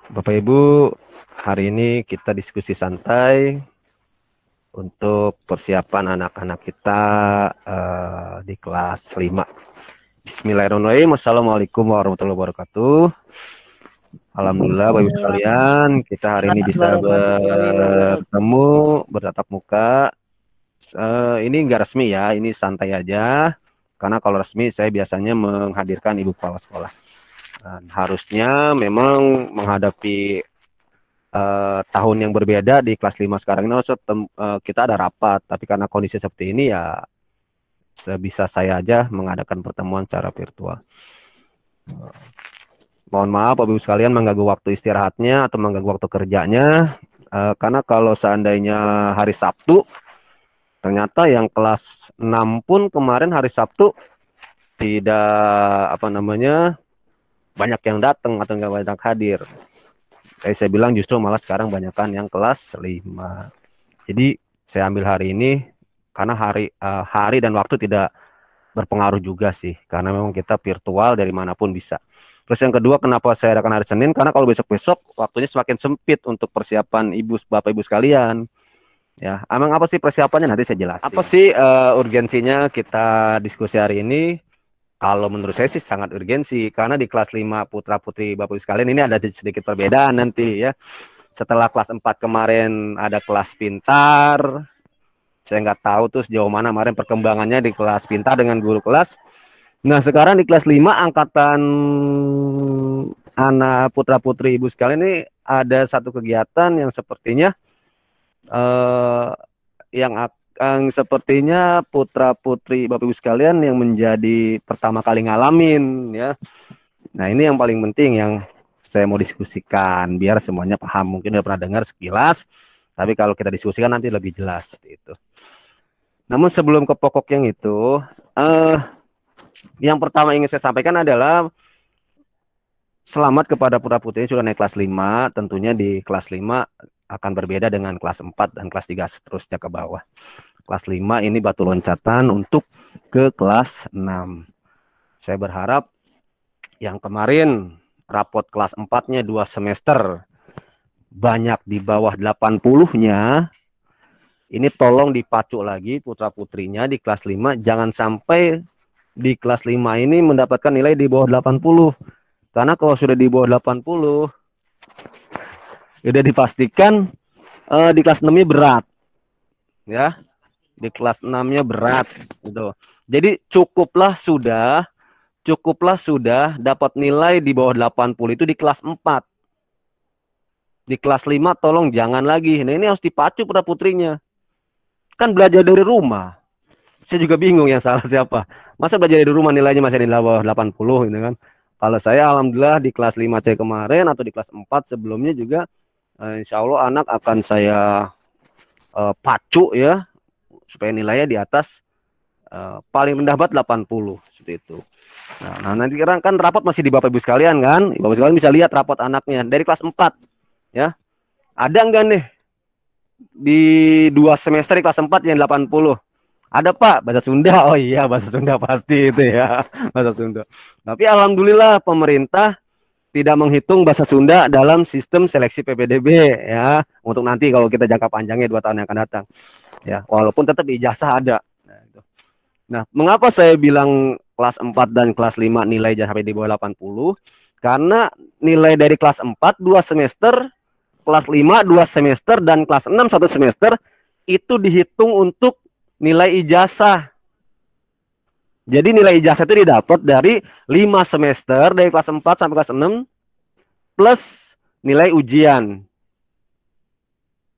Bapak Ibu, hari ini kita diskusi santai untuk persiapan anak-anak kita di kelas 5. Bismillahirrahmanirrahim. Assalamualaikum warahmatullahi wabarakatuh. Alhamdulillah Bapak Ibu sekalian, kita hari ini bisa Warahmatullahi wabarakatuh. bertemu bertatap muka. Ini enggak resmi ya, ini santai aja. Karena kalau resmi saya biasanya menghadirkan ibu kepala sekolah. Dan harusnya memang menghadapi tahun yang berbeda di kelas 5 sekarang ini kita ada rapat, tapi karena kondisi seperti ini ya sebisa saya aja mengadakan pertemuan secara virtual. Mohon maaf Bapak Ibu sekalian mengganggu waktu istirahatnya atau mengganggu waktu kerjanya, karena kalau seandainya hari Sabtu ternyata yang kelas 6 pun kemarin hari Sabtu tidak banyak yang datang atau nggak banyak hadir. Saya bilang justru malah sekarang banyakkan yang kelas 5. Jadi saya ambil hari ini karena hari dan waktu tidak berpengaruh juga sih, karena memang kita virtual dari manapun bisa. Terus yang kedua, kenapa saya adakan hari Senin? Karena kalau besok-besok waktunya semakin sempit untuk persiapan Bapak Ibu sekalian. Ya, emang apa sih persiapannya nanti saya jelasin. Apa sih urgensinya kita diskusi hari ini? Kalau menurut saya sih sangat urgensi, karena di kelas 5 putra-putri Bapak Ibu sekalian ini ada sedikit perbedaan nanti ya. Setelah kelas 4 kemarin ada kelas pintar, saya nggak tahu tuh sejauh mana kemarin perkembangannya di kelas pintar dengan guru kelas. Nah sekarang di kelas 5 angkatan anak putra-putri ibu sekalian ini ada satu kegiatan yang sepertinya eh, yang sepertinya putra-putri Bapak Ibu sekalian yang menjadi pertama kali ngalamin ya. Nah ini yang paling penting yang saya mau diskusikan biar semuanya paham. Mungkin udah pernah dengar sekilas, tapi kalau kita diskusikan nanti lebih jelas seperti itu. Namun sebelum ke pokok yang itu, yang pertama ingin saya sampaikan adalah selamat kepada putra-putri sudah naik kelas 5. Tentunya di kelas 5 akan berbeda dengan kelas 4 dan kelas 3 seterusnya ke bawah. Kelas 5 ini batu loncatan untuk ke kelas 6. Saya berharap yang kemarin rapot kelas 4-nya 2 semester banyak di bawah 80-nya, ini tolong dipacu lagi putra-putrinya di kelas 5. Jangan sampai di kelas 5 ini mendapatkan nilai di bawah 80. Karena kalau sudah di bawah 80, sudah dipastikan di kelas 6-nya berat. Ya, di kelas 6-nya berat gitu. Jadi cukuplah sudah dapat nilai di bawah 80 itu di kelas 4. Di kelas 5 tolong jangan lagi. Nah, ini harus dipacu putra putrinya. Kan belajar dari rumah. Saya juga bingung yang salah siapa. Masa belajar dari rumah nilainya masih di bawah 80 gitu kan. Kalau saya alhamdulillah di kelas 5C kemarin atau di kelas 4 sebelumnya juga insya Allah anak akan saya pacu ya supaya nilainya di atas paling rendah banget 80 seperti itu. Nah, nanti kan rapot masih di Bapak Ibu sekalian kan. Bapak Ibu sekalian bisa lihat rapot anaknya dari kelas 4 ya. Ada enggak nih di 2 semester di kelas 4 yang 80? Ada Pak, bahasa Sunda. Oh iya, bahasa Sunda pasti itu ya, bahasa Sunda. Tapi alhamdulillah pemerintah tidak menghitung bahasa Sunda dalam sistem seleksi PPDB ya, untuk nanti kalau kita jangka panjangnya 2 tahun yang akan datang. Ya, walaupun tetap ijazah ada. Nah, mengapa saya bilang kelas 4 dan kelas 5 nilai jangan sampai di bawah 80? Karena nilai dari kelas 4 2 semester, kelas 5 2 semester, dan kelas 6 1 semester itu dihitung untuk nilai ijazah. Jadi nilai ijazah itu didapat dari 5 semester dari kelas 4 sampai kelas 6 plus nilai ujian.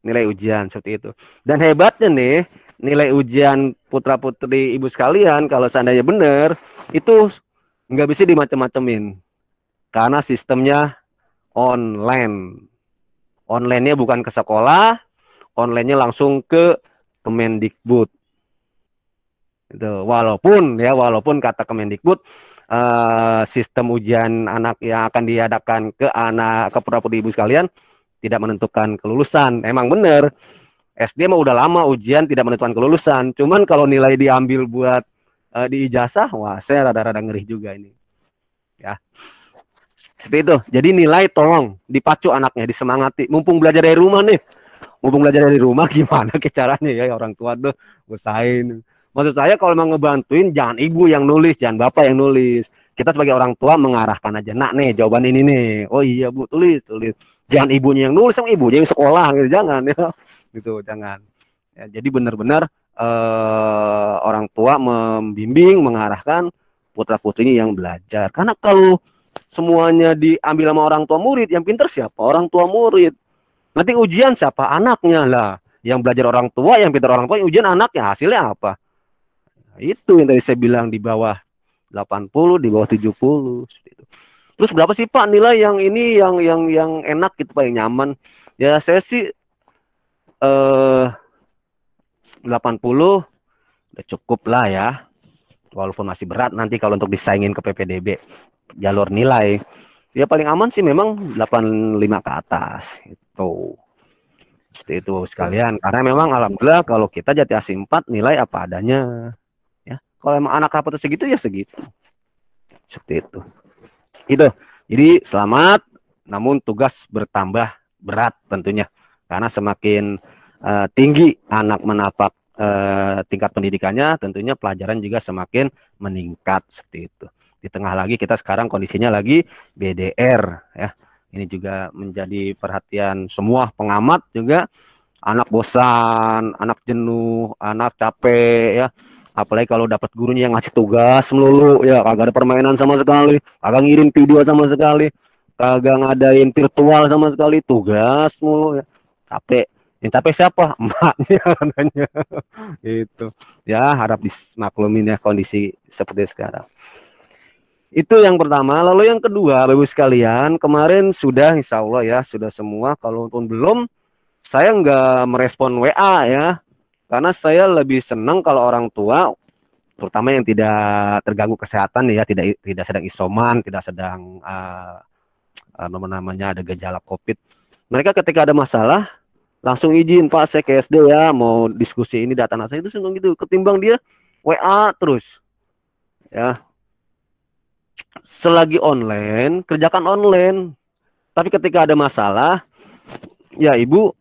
Nilai ujian seperti itu. Dan hebatnya nih, nilai ujian putra-putri ibu sekalian kalau seandainya benar itu nggak bisa dimacem-macemin. Karena sistemnya online. Online-nya bukan ke sekolah, online-nya langsung ke Kemendikbud. Walaupun kata Kemendikbud sistem ujian anak yang akan diadakan ke putra-putri ibu sekalian tidak menentukan kelulusan. Emang benar, SD mah udah lama ujian tidak menentukan kelulusan. Cuman kalau nilai diambil buat di ijazah, wah saya rada-rada ngeri juga ini. Ya. Seperti itu. Jadi nilai tolong dipacu anaknya, disemangati. Mumpung belajar dari rumah nih. Mumpung belajar dari rumah gimana ke caranya ya orang tua tuh usahain. Maksud saya kalau mau ngebantuin jangan ibu yang nulis, jangan bapak yang nulis. Kita sebagai orang tua mengarahkan aja. Nak nih jawaban ini nih. Oh iya Bu, tulis, tulis. Jangan ibunya yang nulis, sama ibunya yang sekolah gitu. Jangan ya. Gitu, jangan. Ya, jadi benar-benar orang tua membimbing, mengarahkan putra-putrinya yang belajar. Karena kalau semuanya diambil sama orang tua murid, yang pinter siapa? Orang tua murid. Nanti ujian siapa? Anaknya lah. Yang belajar orang tua, yang pintar orang tua, ujian anaknya. Hasilnya apa? Nah, itu yang tadi saya bilang di bawah 80, di bawah 70. Terus berapa sih Pak nilai yang ini yang enak gitu Pak, yang nyaman? Ya saya sih 80 udah cukup lah ya. Walaupun masih berat nanti kalau untuk disaingin ke PPDB jalur nilai. Ya paling aman sih memang 85 ke atas itu. Seperti itu sekalian. Karena memang alhamdulillah kalau kita Jati Asih 4 nilai apa adanya. Ya. Kalau emang anak rapat segitu ya segitu. Seperti itu. Itu. Jadi selamat, namun tugas bertambah berat tentunya. Karena semakin tinggi anak menapak tingkat pendidikannya, tentunya pelajaran juga semakin meningkat seperti itu. Di tengah lagi kita sekarang kondisinya lagi BDR ya. Ini juga menjadi perhatian semua pengamat juga. Anak bosan, anak jenuh, anak capek ya. Apalagi kalau dapat gurunya yang ngasih tugas melulu ya, kagak ada permainan sama sekali, kagak ngirim video sama sekali, kagak ngadain virtual sama sekali, tugas mulu ya. Capek. Yang capek siapa? Emaknya katanya. Itu. Ya, harap dimaklumin ya kondisi seperti sekarang. Itu yang pertama. Lalu yang kedua, Bapak Ibu sekalian, kemarin sudah insya Allah ya, sudah semua. Kalaupun belum, saya nggak merespon WA ya. Karena saya lebih senang kalau orang tua, terutama yang tidak terganggu kesehatan ya, tidak sedang isoman, tidak sedang namanya ada gejala COVID. Mereka ketika ada masalah, langsung izin Pak saya ke SD ya mau diskusi ini data anak saya, itu seneng gitu ketimbang dia WA terus ya. Selagi online kerjakan online, tapi ketika ada masalah ya ibu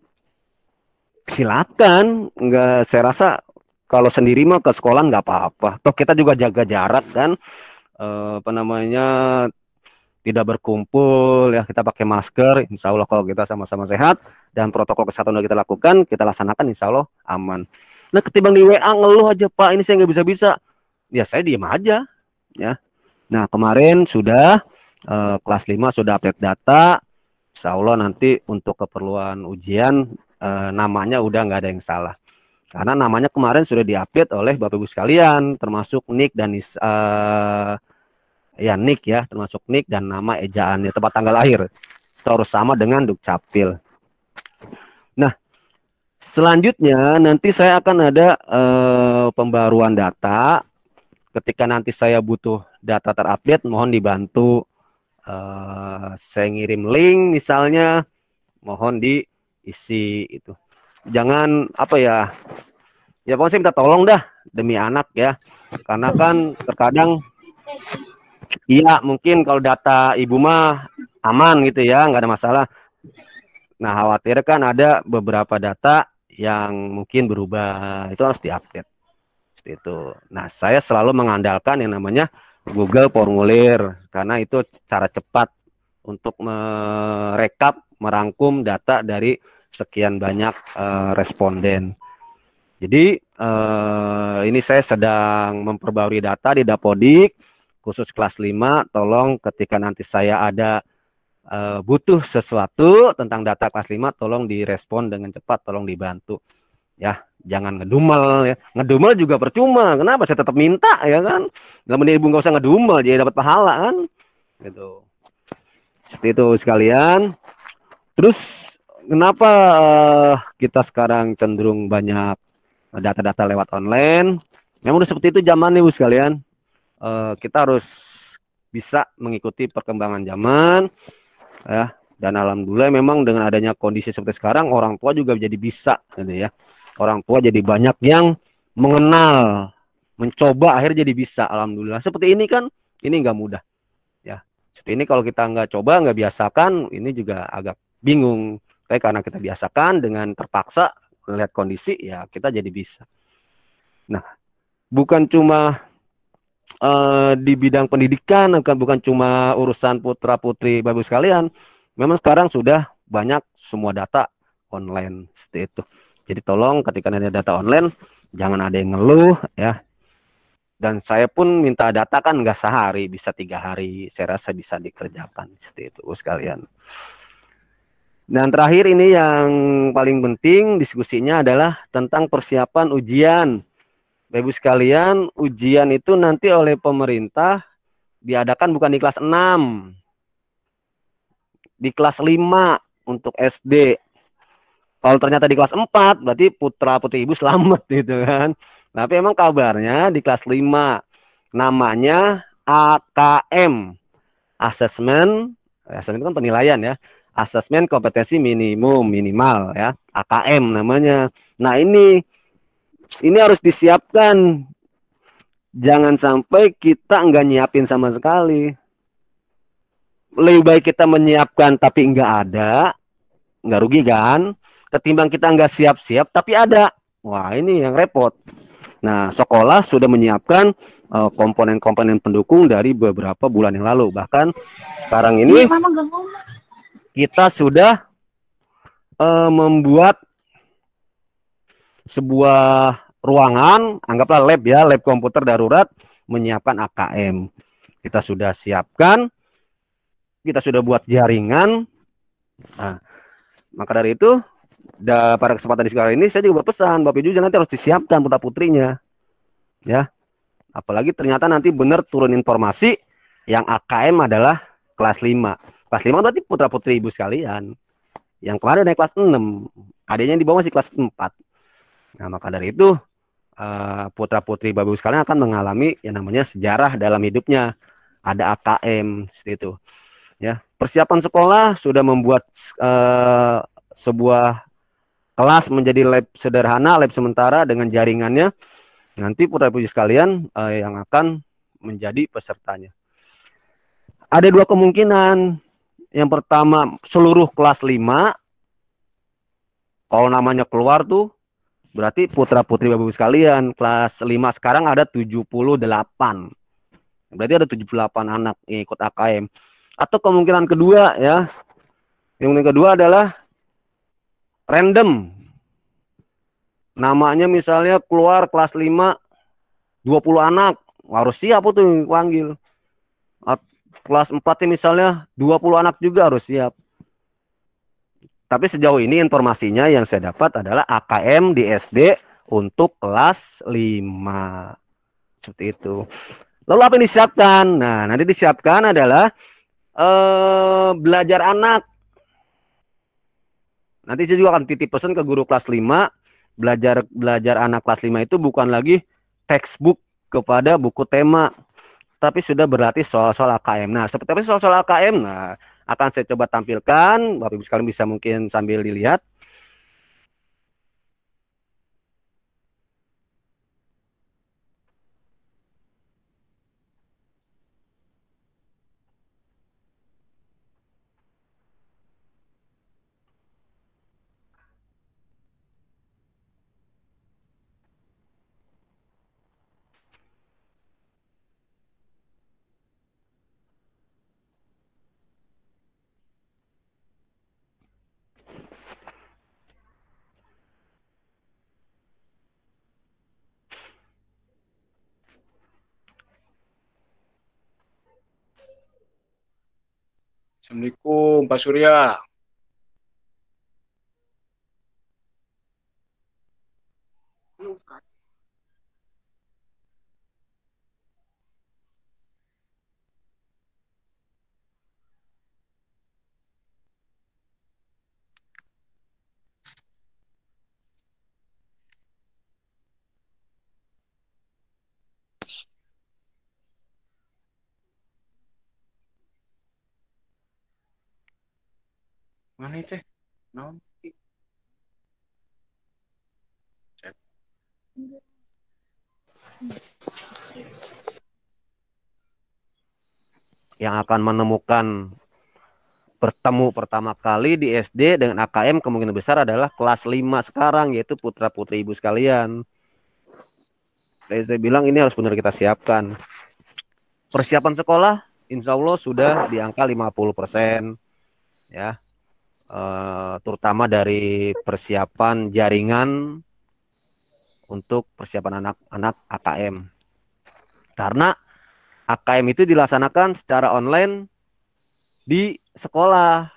silakan, nggak, saya rasa kalau sendiri mah ke sekolah nggak apa-apa, toh kita juga jaga jarak kan, apa namanya, tidak berkumpul ya, kita pakai masker, insya Allah kalau kita sama-sama sehat dan protokol kesehatan yang kita lakukan, kita laksanakan, insya Allah aman. Nah ketimbang di WA ngeluh aja Pak ini saya nggak bisa-bisa, ya saya diem aja ya. Nah kemarin sudah kelas 5 sudah update data, insya Allah nanti untuk keperluan ujian namanya udah nggak ada yang salah. Karena namanya kemarin sudah diupdate oleh Bapak Ibu sekalian, termasuk NIK dan ya NIK ya, termasuk NIK dan nama ejaannya, tempat tanggal lahir itu harus sama dengan Dukcapil. Nah selanjutnya nanti saya akan ada pembaruan data. Ketika nanti saya butuh data terupdate, mohon dibantu, saya ngirim link misalnya, mohon diisi itu. Jangan apa ya, ya pokoknya saya minta tolong dah demi anak ya, karena kan terkadang iya mungkin kalau data ibu mah aman gitu ya, nggak ada masalah. Nah khawatir kan ada beberapa data yang mungkin berubah, itu harus diupdate seperti itu. Nah saya selalu mengandalkan yang namanya Google Formulir, karena itu cara cepat untuk merekap, merangkum data dari sekian banyak responden. Jadi ini saya sedang memperbarui data di Dapodik khusus kelas 5, tolong ketika nanti saya ada butuh sesuatu tentang data kelas 5, tolong direspon dengan cepat, tolong dibantu ya, jangan ngedumel ya. Ngedumel juga percuma, kenapa saya tetap minta ya kan, namun ibu nggak usah ngedumel jadi dapat pahala kan gitu. Seperti itu sekalian. Terus kenapa kita sekarang cenderung banyak data-data lewat online? Memang udah seperti itu zaman nih Bu sekalian. Kita harus bisa mengikuti perkembangan zaman ya. Dan alhamdulillah memang dengan adanya kondisi seperti sekarang, orang tua juga jadi bisa gitu ya. Orang tua jadi banyak yang mengenal, mencoba, akhirnya jadi bisa. Alhamdulillah. Seperti ini kan, ini nggak mudah ya. Ini kalau kita nggak coba, nggak biasakan, ini juga agak bingung. Tapi karena kita biasakan dengan terpaksa melihat kondisi, ya kita jadi bisa. Nah, bukan cuma di bidang pendidikan, bukan cuma urusan putra putri bapak sekalian. Memang sekarang sudah banyak semua data online seperti itu. Jadi tolong ketika ada data online, jangan ada yang ngeluh ya. Dan saya pun minta data kan nggak sehari, bisa 3 hari. Saya rasa bisa dikerjakan seperti itu sekalian. Dan terakhir ini yang paling penting diskusinya adalah tentang persiapan ujian. Bapak Ibu sekalian, ujian itu nanti oleh pemerintah diadakan bukan di kelas 6, di kelas 5 untuk SD. Kalau ternyata di kelas 4, berarti putra putri ibu selamat gitu kan. Tapi emang kabarnya di kelas 5 namanya AKM, Assessment, assessment itu kan penilaian ya. Asesmen kompetensi minimum minimal ya, AKM namanya. Nah, ini harus disiapkan. Jangan sampai kita nggak nyiapin sama sekali. Lebih baik kita menyiapkan tapi nggak ada, nggak rugi kan? Ketimbang kita nggak siap-siap tapi ada. Wah, ini yang repot. Nah, sekolah sudah menyiapkan komponen-komponen pendukung dari beberapa bulan yang lalu. Bahkan sekarang ini kita sudah membuat sebuah ruangan, anggaplah lab ya, lab komputer darurat, menyiapkan AKM. Kita sudah siapkan, kita sudah buat jaringan. Nah, maka dari itu, pada kesempatan di sekarang ini saya juga berpesan, Bapak Ibu nanti harus disiapkan putra putrinya, ya. Apalagi ternyata nanti benar turun informasi yang AKM adalah kelas 5. Kelas 5 berarti putra putri ibu sekalian. Yang kemarin naik kelas 6, adanya di bawah masih kelas 4. Nah, maka dari itu putra putri bapak ibu sekalian akan mengalami yang namanya sejarah dalam hidupnya. Ada AKM seperti itu. Ya, persiapan sekolah sudah membuat sebuah kelas menjadi lab sederhana, lab sementara dengan jaringannya. Nanti putra putri sekalian yang akan menjadi pesertanya. Ada dua kemungkinan. Yang pertama, seluruh kelas 5. Kalau namanya keluar tuh berarti putra putri bapak ibu sekalian kelas 5 sekarang ada 78. Berarti ada 78 anak yang ikut AKM. Atau kemungkinan kedua ya. Yang kedua adalah random. Namanya misalnya keluar kelas 5 20 anak. Harus siap tuh panggil. Kelas 4 misalnya 20 anak juga harus siap. Tapi sejauh ini informasinya yang saya dapat adalah AKM di SD untuk kelas 5. Seperti itu. Lalu apa yang disiapkan? Nah, nanti disiapkan adalah belajar anak. Nanti saya juga akan titip pesan ke guru kelas 5. Belajar anak kelas 5 itu bukan lagi textbook kepada buku tema, tapi sudah berlatih soal-soal AKM. Nah, seperti apa soal-soal AKM? Nah, akan saya coba tampilkan. Bapak Ibu sekalian bisa mungkin sambil dilihat. Assalamualaikum Pak Surya. Mana itu? Non. yang akan menemukan bertemu pertama kali di SD dengan AKM kemungkinan besar adalah kelas 5 sekarang, yaitu putra-putri ibu sekalian. Jadi saya bilang ini harus benar kita siapkan. Persiapan sekolah insya Allah sudah di angka 50% ya. Terutama dari persiapan jaringan untuk persiapan anak-anak AKM. Karena AKM itu dilaksanakan secara online di sekolah.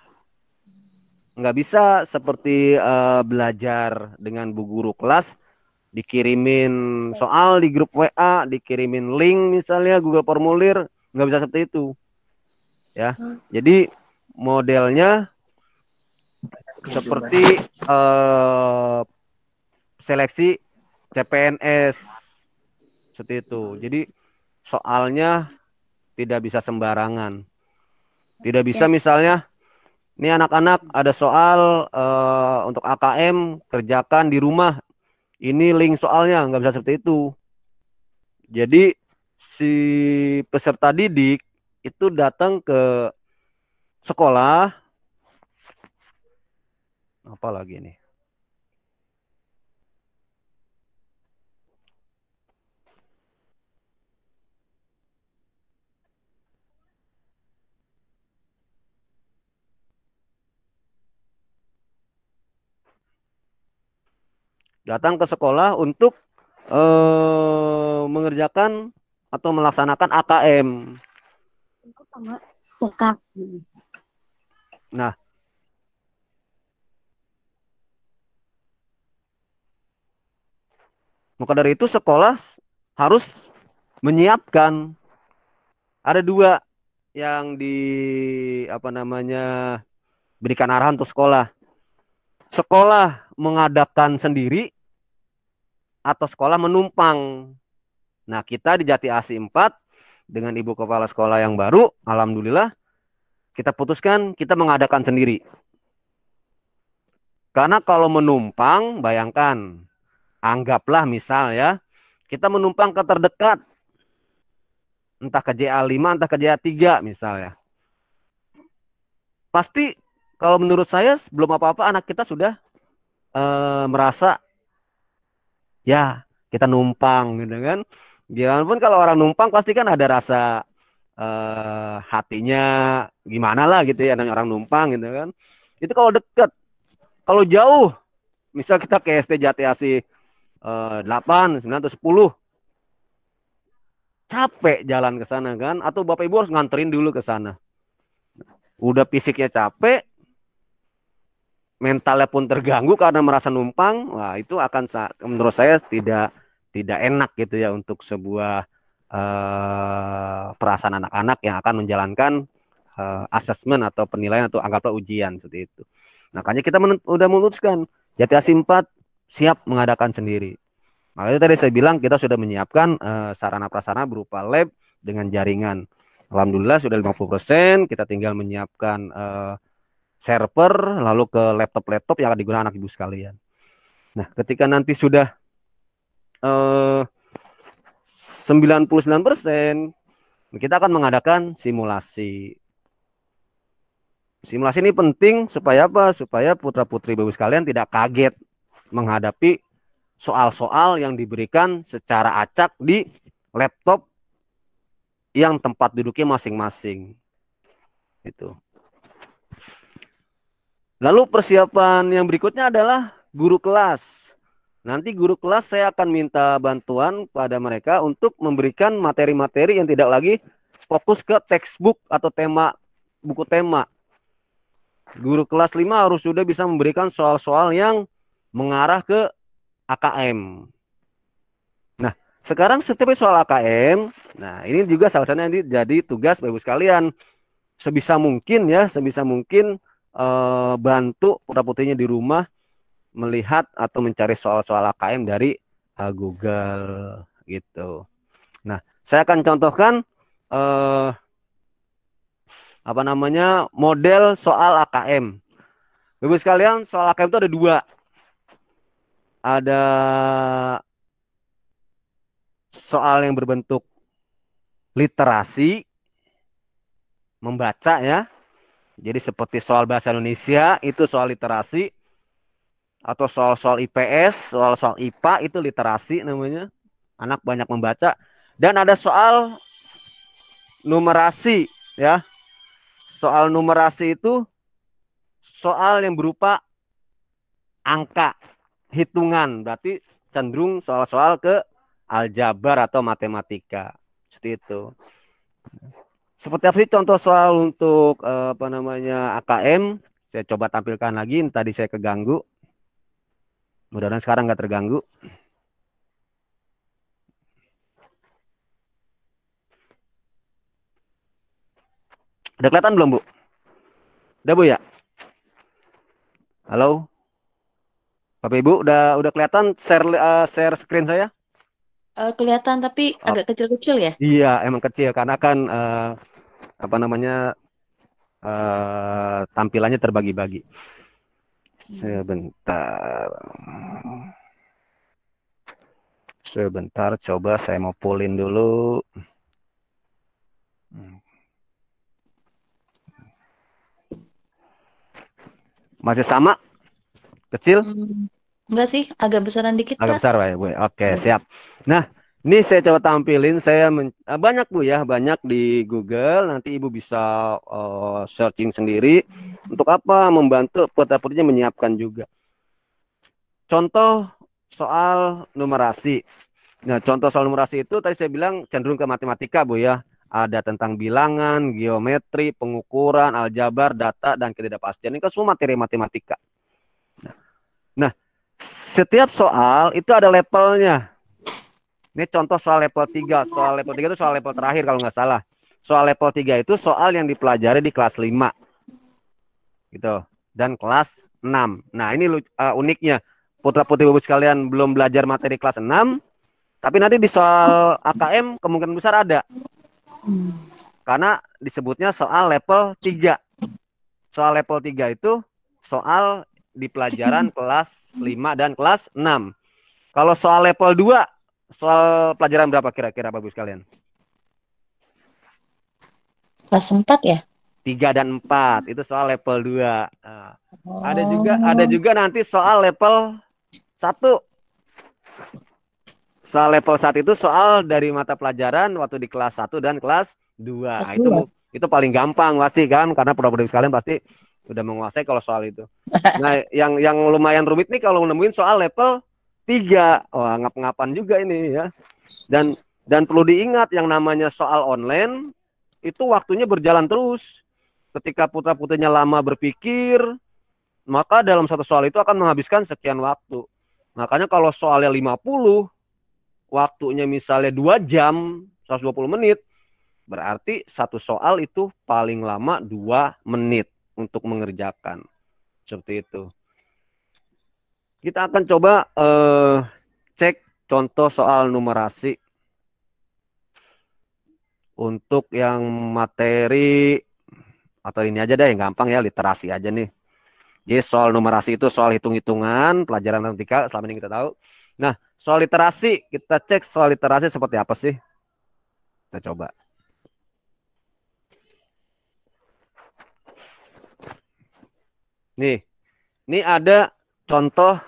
Nggak bisa seperti belajar dengan bu guru kelas, dikirimin soal di grup WA, dikirimin link misalnya Google Formulir, nggak bisa seperti itu. Ya, jadi modelnya seperti seleksi CPNS seperti itu. Jadi soalnya tidak bisa sembarangan. Tidak bisa misalnya, ini anak-anak ada soal untuk AKM kerjakan di rumah. Ini link soalnya, nggak bisa seperti itu. Jadi si peserta didik itu datang ke sekolah, apa lagi nih? Datang ke sekolah untuk mengerjakan atau melaksanakan AKM. Nah, maka dari itu sekolah harus menyiapkan. Ada dua yang di apa namanya berikan arahan untuk sekolah. Sekolah mengadakan sendiri atau sekolah menumpang. Nah, kita di Jati Asih 4 dengan ibu kepala sekolah yang baru, alhamdulillah kita putuskan kita mengadakan sendiri. Karena kalau menumpang, bayangkan, anggaplah misal ya, kita menumpang ke terdekat, entah ke JA 5, entah ke JA 3 misalnya. Pasti kalau menurut saya belum apa-apa anak kita sudah merasa ya kita numpang gitu kan. Gimana pun kalau orang numpang pasti kan ada rasa hatinya gimana lah gitu ya, namanya orang numpang gitu kan. Itu kalau deket. Kalau jauh, misal kita ke SD Jati Asih 8, 9 atau 10, capek jalan ke sana kan, atau Bapak Ibu harus nganterin dulu ke sana. Udah fisiknya capek, mentalnya pun terganggu karena merasa numpang. Wah, itu akan menurut saya tidak enak gitu ya untuk sebuah perasaan anak-anak yang akan menjalankan asesmen atau penilaian atau anggaplah ujian seperti itu. Makanya kita udah memutuskan Jati Asih 4 siap mengadakan sendiri. Makanya tadi saya bilang kita sudah menyiapkan sarana prasarana berupa lab dengan jaringan. Alhamdulillah sudah 50%, kita tinggal menyiapkan server lalu ke laptop-laptop yang akan digunakan anak ibu sekalian. Nah, ketika nanti sudah 99%, kita akan mengadakan simulasi. Simulasi ini penting supaya apa? Supaya putra-putri ibu sekalian tidak kaget menghadapi soal-soal yang diberikan secara acak di laptop yang tempat duduknya masing-masing. Itu. Lalu persiapan yang berikutnya adalah guru kelas. Nanti guru kelas saya akan minta bantuan pada mereka untuk memberikan materi-materi yang tidak lagi fokus ke textbook atau tema, buku tema. Guru kelas 5 harus sudah bisa memberikan soal-soal yang mengarah ke AKM. Nah, sekarang setiap soal AKM, nah ini juga salah satunya jadi tugas Bapak Ibu sekalian. Sebisa mungkin ya, sebisa mungkin bantu putra-putrinya di rumah melihat atau mencari soal-soal AKM dari Google gitu. Nah, saya akan contohkan apa namanya model soal AKM. Ibu sekalian, soal AKM itu ada dua. Ada soal yang berbentuk literasi membaca ya. Jadi seperti soal bahasa Indonesia itu soal literasi, atau soal-soal IPS, soal-soal IPA itu literasi namanya. Anak banyak membaca. Dan ada soal numerasi ya. Soal numerasi itu soal yang berupa angka, hitungan. Berarti cenderung soal-soal ke aljabar atau matematika. Seperti itu. Seperti apa sih contoh soal untuk apa namanya AKM? Saya coba tampilkan lagi. Tadi saya keganggu. Mudah-mudahan sekarang nggak terganggu. Udah kelihatan belum, Bu? Udah, Bu ya? Halo? Bapak Ibu udah kelihatan share screen saya? Kelihatan tapi Oh, agak kecil-kecil ya. iya, emang kecil karena kan apa namanya tampilannya terbagi-bagi. Sebentar. Sebentar, coba saya mau pulin dulu. Masih sama? Kecil? Enggak sih, agak besaran dikit, Agak Kak. besar Pak ya, Bu. Oke, Ya. siap. Nah, ini saya coba tampilin. Banyak Bu ya, banyak di Google. Nanti Ibu bisa searching sendiri. Untuk apa? Membantu peserta-pesertanya menyiapkan juga. Contoh soal numerasi. Nah, contoh soal numerasi itu tadi saya bilang cenderung ke matematika, Bu ya. Ada tentang bilangan, geometri, pengukuran, aljabar, data, dan ketidakpastian. Ini kan semua materi matematika. Nah, setiap soal itu ada levelnya. Ini contoh soal level 3. Soal level 3 itu soal level terakhir kalau nggak salah. Soal level 3 itu soal yang dipelajari di kelas 5. Gitu. Dan kelas 6. Nah, ini uniknya. Putra-putri Ibu sekalian belum belajar materi kelas 6, tapi nanti di soal AKM kemungkinan besar ada. Karena disebutnya soal level 3. Soal level 3 itu soal di pelajaran kelas 5 dan kelas 6. Kalau soal level 2, soal pelajaran berapa kira-kira Bapak Ibu sekalian? Kelas 4 ya? 3 dan 4 itu soal level 2. Nah, ada Oh, juga nanti soal level 1. Soal level 1 itu soal dari mata pelajaran waktu di kelas 1 dan kelas 2. kelas Nah, 2. itu paling gampang pasti kan karena produk sekalian pasti udah menguasai kalau soal itu. Nah, yang lumayan rumit nih kalau nemuin soal level 3. Wah, ngap-ngapan juga ini ya. Dan perlu diingat yang namanya soal online itu waktunya berjalan terus. Ketika putra-putrinya lama berpikir, maka dalam satu soal itu akan menghabiskan sekian waktu. Makanya kalau soalnya 50, waktunya misalnya 2 jam, 120 menit, berarti satu soal itu paling lama 2 menit untuk mengerjakan. Seperti itu. Kita akan coba cek contoh soal numerasi. Untuk yang materi atau ini aja deh yang gampang ya, literasi aja nih. Jadi soal numerasi itu soal hitung-hitungan, pelajaran matematika selama ini kita tahu. Nah, soal literasi, kita cek soal literasi seperti apa sih? Kita coba. Nih, ini ada contoh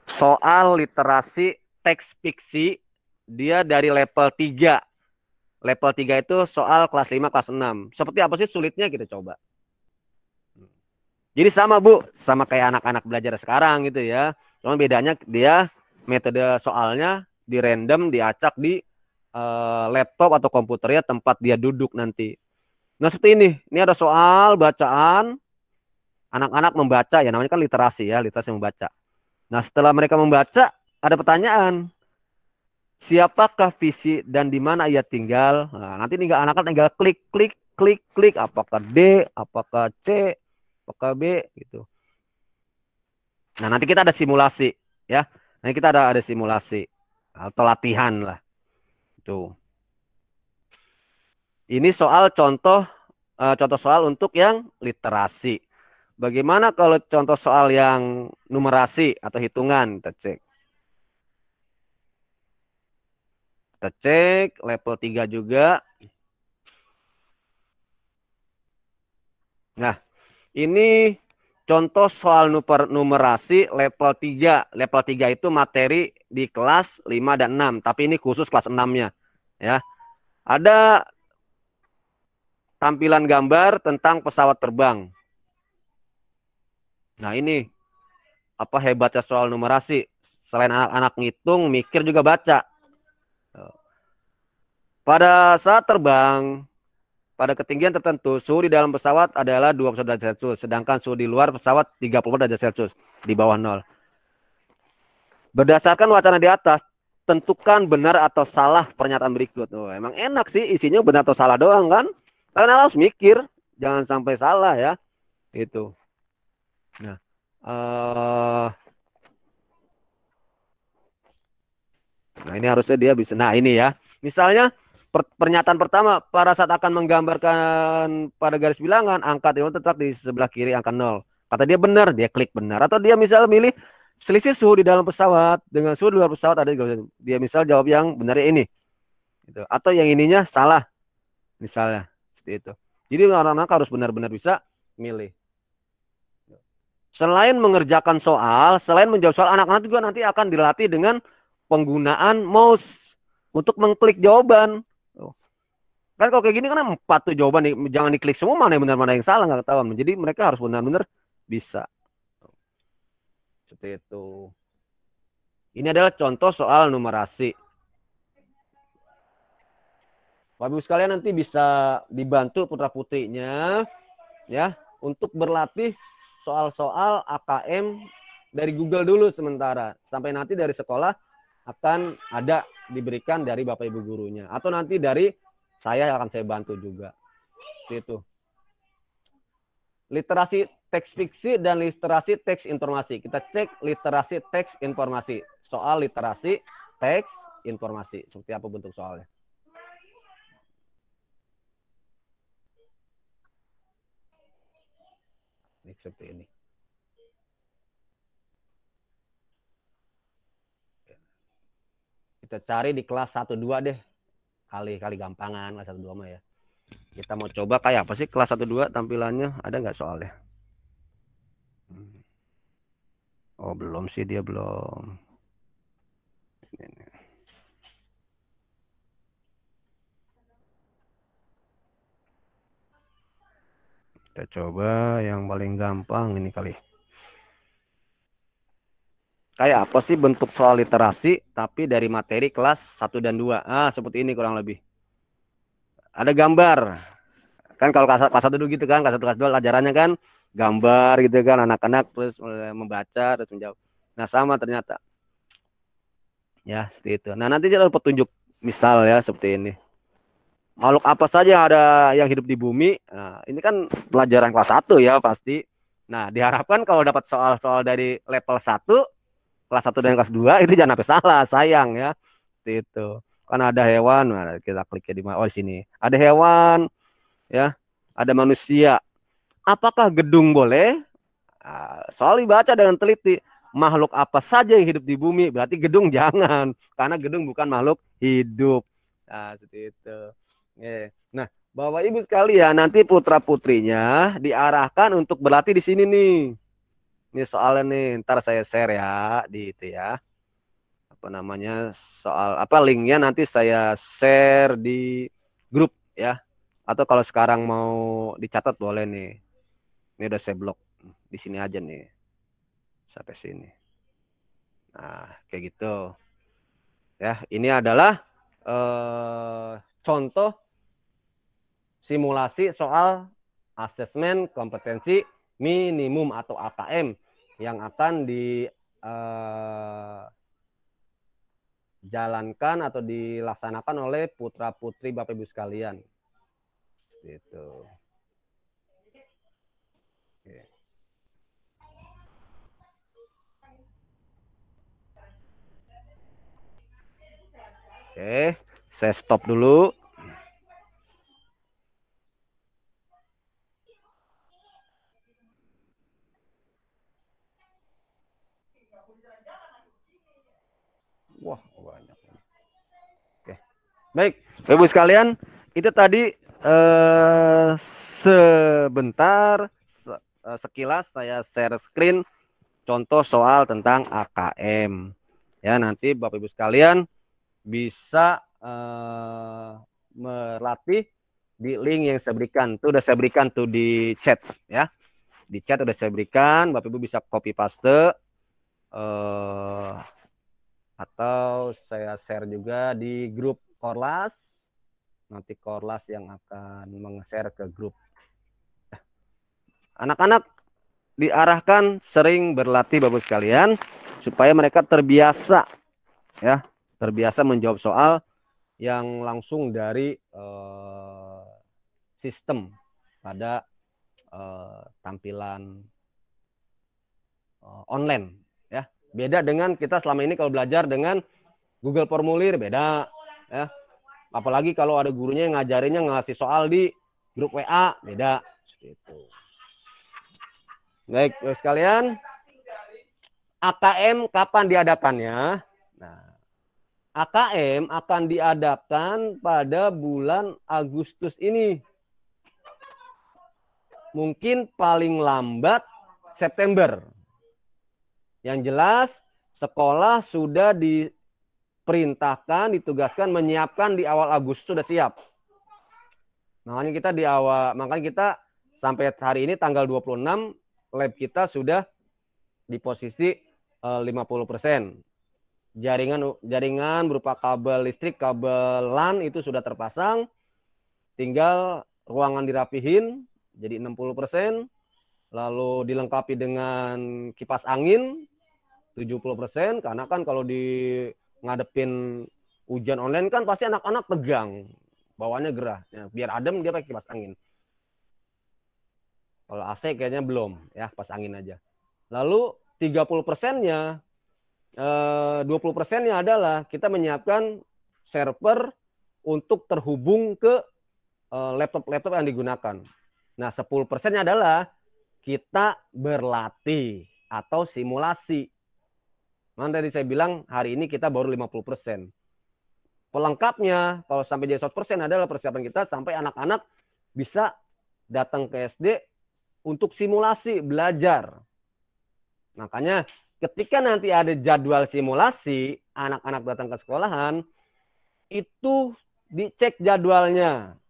soal literasi teks fiksi, dia dari level 3. Level 3 itu soal kelas 5, kelas 6. Seperti apa sih sulitnya kita coba. Jadi sama Bu, sama kayak anak-anak belajar sekarang gitu ya. Cuma bedanya dia metode soalnya di random, diacak di laptop atau komputernya tempat dia duduk nanti. Nah seperti ini ada soal bacaan, anak-anak membaca ya, namanya kan literasi ya, literasi membaca. Nah setelah mereka membaca, ada pertanyaan. Siapakah visi dan di mana ia tinggal? Nah, nanti anak-anak tinggal klik, klik, klik, klik. Apakah D, apakah C, apakah B gitu. Nah, nanti kita ada simulasi ya. Nanti kita ada simulasi atau latihan lah. Tuh. Ini soal contoh soal untuk yang literasi. Bagaimana kalau contoh soal yang numerasi atau hitungan? Kita cek. Kita cek level 3 juga. Nah, ini contoh soal numerasi level 3. Level 3 itu materi di kelas 5 dan 6, tapi ini khusus kelas 6-nya ya. Ada tampilan gambar tentang pesawat terbang. Nah, ini apa hebatnya soal numerasi? Selain anak-anak ngitung, mikir juga baca. Pada saat terbang, pada ketinggian tertentu, suhu di dalam pesawat adalah 21 derajat Celcius, sedangkan suhu di luar pesawat 30 derajat Celcius, di bawah 0. Berdasarkan wacana di atas, tentukan benar atau salah pernyataan berikut. Oh, emang enak sih, isinya benar atau salah doang kan? Kalian harus mikir, jangan sampai salah ya. Itu. Nah, nah ini harusnya dia bisa. Nah ini ya, misalnya pernyataan pertama, pada saat akan menggambarkan pada garis bilangan, angka yang tetap di sebelah kiri angka 0. Kata dia benar, dia klik benar. Atau dia misal milih selisih suhu di dalam pesawat dengan suhu di luar pesawat ada. Dia misal jawab yang benar ini. Gitu. Atau yang ininya salah, misalnya. Seperti itu. Jadi anak-anak harus benar-benar bisa milih. Selain mengerjakan soal, selain menjawab soal, anak-anak juga nanti akan dilatih dengan penggunaan mouse untuk mengklik jawaban. Kan kalau kayak gini kan 4 tuh jawaban nih, jangan diklik semua, mana yang benar mana yang salah nggak ketahuan. Jadi mereka harus benar-benar bisa. Seperti itu. Ini adalah contoh soal numerasi. Bapak Ibu sekalian nanti bisa dibantu putra-putrinya ya untuk berlatih soal-soal AKM dari Google dulu sementara. Sampai nanti dari sekolah akan ada diberikan dari Bapak Ibu gurunya. Atau nanti dari saya akan saya bantu juga. Seperti itu. Literasi teks fiksi dan literasi teks informasi. Kita cek literasi teks informasi. Soal literasi teks informasi. Seperti apa bentuk soalnya. Ini seperti ini. Kita cari di kelas 1-2 deh. Kali gampangan kelas 1-2 mah ya. Kita mau coba kayak apa sih kelas 1-2 tampilannya? Ada nggak soalnya? Oh, belum sih, dia belum. Ini. Kita coba yang paling gampang ini kali. Kayak apa sih bentuk soal literasi tapi dari materi kelas 1 dan 2? Ah, seperti ini kurang lebih. Ada gambar. Kan kalau kelas 1 dulu gitu kan, kelas 1 kelas 2 ajarannya kan gambar gitu kan, anak-anak terus membaca terus menjawab. Nah, sama ternyata. Ya, seperti itu. Nah, nanti ada petunjuk misal ya seperti ini. Makhluk apa saja ada yang hidup di bumi. Nah, ini kan pelajaran kelas 1 ya pasti. Nah, diharapkan kalau dapat soal-soal dari level 1, kelas 1 dan kelas 2 itu jangan sampai salah, sayang ya. Seperti itu. Kan ada hewan, nah, kita klik di oh di sini. Ada hewan ya, ada manusia. Apakah gedung boleh? Nah, soal dibaca dengan teliti. Makhluk apa saja yang hidup di bumi, berarti gedung jangan, karena gedung bukan makhluk hidup. Nah, seperti itu. Nah, Bapak Ibu sekalian, nanti putra-putrinya diarahkan untuk berlatih di sini nih. Ini soalnya nih, ntar saya share ya di itu ya. Apa namanya? Soal apa linknya nanti saya share di grup ya. Atau kalau sekarang mau dicatat boleh nih. Ini udah saya blok. Di sini aja nih. Sampai sini. Nah, kayak gitu. Ya, ini adalah contoh simulasi soal asesmen kompetensi minimum atau AKM yang akan dijalankan atau dilaksanakan oleh putra-putri Bapak Ibu sekalian. Gitu. Oke, saya stop dulu. Wah, banyak. Oke. Baik, Bapak Ibu sekalian, itu tadi sebentar sekilas saya share screen contoh soal tentang AKM. Ya, nanti Bapak Ibu sekalian bisa melatih di link yang saya berikan. Itu udah saya berikan tuh di chat ya. Di chat udah saya berikan, Bapak Ibu bisa copy paste atau saya share juga di grup Korlas. Nanti Korlas yang akan meng-share ke grup. Anak-anak diarahkan sering berlatih Bapak sekalian supaya mereka terbiasa ya, terbiasa menjawab soal yang langsung dari sistem pada tampilan online ya. Beda dengan kita selama ini kalau belajar dengan Google Formulir, beda ya. Apalagi kalau ada gurunya yang ngajarinnya ngasih soal di grup WA, beda seperti itu. Baik, sekalian, AKM kapan diadakannya? Nah, AKM akan diadakan pada bulan Agustus ini. Mungkin paling lambat September. Yang jelas, sekolah sudah diperintahkan, ditugaskan menyiapkan di awal Agustus sudah siap. Makanya kita sampai hari ini tanggal 26 lab kita sudah di posisi 50%. Jaringan berupa kabel listrik, kabel LAN itu sudah terpasang. Tinggal ruangan dirapihin jadi 60%. Lalu dilengkapi dengan kipas angin 70%. Karena kan kalau di ngadepin ujian online kan pasti anak-anak tegang. Bawaannya gerah. Ya, biar adem dia pakai kipas angin. Kalau AC kayaknya belum ya, kipas angin aja. Lalu 30%-nya 20%-nya adalah kita menyiapkan server untuk terhubung ke laptop-laptop yang digunakan. Nah, 10%-nya adalah kita berlatih atau simulasi. Mana tadi saya bilang hari ini kita baru 50%. Pelengkapnya kalau sampai jadi 100% adalah persiapan kita sampai anak-anak bisa datang ke SD untuk simulasi belajar. Makanya ketika nanti ada jadwal simulasi, anak-anak datang ke sekolahan, itu dicek jadwalnya.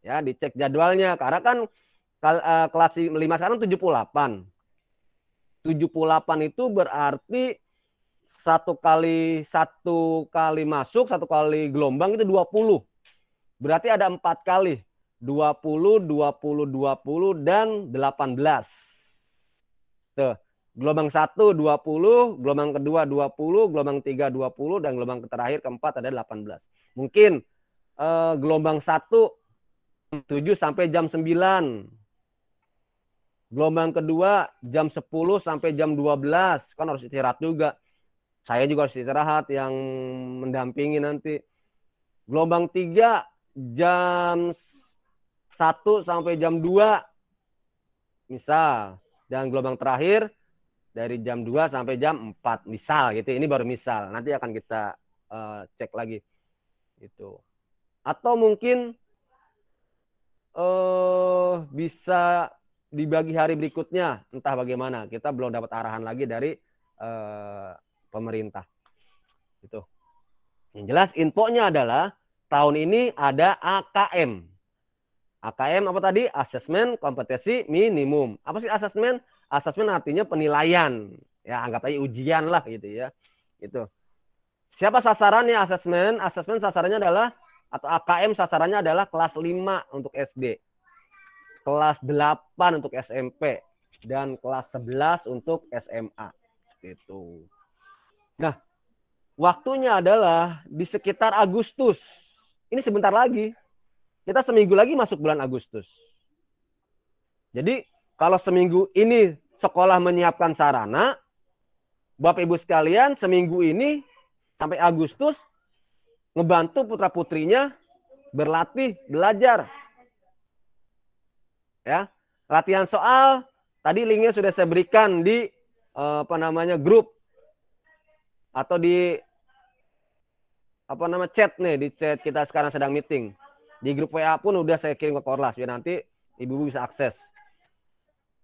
Ya, dicek jadwalnya. Karena kan kelas 5 sekarang 78. 78 itu berarti satu kali masuk, satu kali gelombang itu 20. Berarti ada 4 kali. 20, 20, 20, dan 18. Tuh. Gelombang 1 20, gelombang kedua 20, gelombang 3 20, dan gelombang terakhir keempat ada 18. Mungkin gelombang 1 7 sampai jam 9. Gelombang kedua jam 10 sampai jam 12. Kan harus istirahat juga. Saya juga harus istirahat yang mendampingi nanti. Gelombang 3 jam 1 sampai jam 2. Misal. Dan gelombang terakhir dari jam 2 sampai jam 4 misal gitu. Ini baru misal. Nanti akan kita cek lagi itu. Atau mungkin bisa dibagi hari berikutnya, entah bagaimana. Kita belum dapat arahan lagi dari pemerintah. Itu. Yang jelas infonya adalah tahun ini ada AKM. AKM apa tadi? Asesmen kompetensi minimum. Apa sih asesmen? Asesmen artinya penilaian. Ya, anggap aja ujian lah gitu ya. Itu. Siapa sasarannya asesmen? Asesmen sasarannya adalah, atau AKM sasarannya adalah kelas 5 untuk SD. Kelas 8 untuk SMP. Dan kelas 11 untuk SMA. Gitu. Nah, waktunya adalah di sekitar Agustus. Ini sebentar lagi. Kita seminggu lagi masuk bulan Agustus. Jadi kalau seminggu ini sekolah menyiapkan sarana, Bapak Ibu sekalian seminggu ini sampai Agustus ngebantu putra-putrinya berlatih, belajar. Ya, latihan soal tadi linknya sudah saya berikan di grup atau di chat nih, di chat kita sekarang sedang meeting. Di grup WA pun udah saya kirim ke Korlas biar nanti ibu-ibu bisa akses.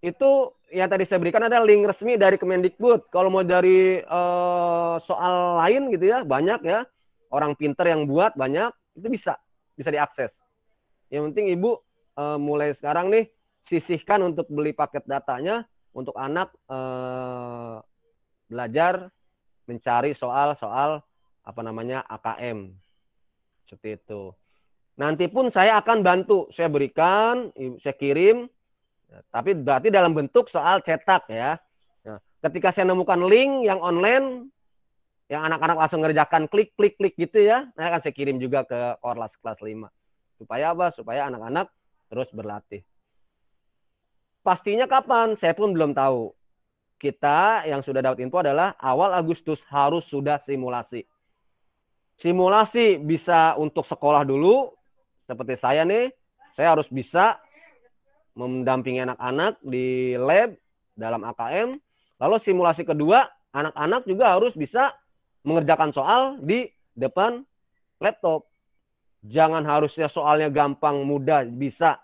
Itu yang tadi saya berikan ada link resmi dari Kemendikbud. Kalau mau dari soal lain gitu ya, banyak ya. Orang pinter yang buat banyak, itu bisa diakses. Yang penting ibu mulai sekarang nih sisihkan untuk beli paket datanya untuk anak belajar mencari soal-soal apa namanya AKM. Seperti itu. Nanti pun saya akan bantu, saya berikan, saya kirim, tapi berarti dalam bentuk soal cetak ya. Nah, ketika saya nemukan link yang online, yang anak-anak langsung ngerjakan klik gitu ya, nah akan saya kirim juga ke Korlas kelas 5. Supaya apa? Supaya anak-anak terus berlatih. Pastinya kapan? Saya pun belum tahu. Kita yang sudah dapat info adalah awal Agustus harus sudah simulasi. Simulasi bisa untuk sekolah dulu, seperti saya nih, saya harus bisa mendampingi anak-anak di lab dalam AKM. Lalu simulasi kedua, anak-anak juga harus bisa mengerjakan soal di depan laptop. Jangan harusnya soalnya gampang, mudah, bisa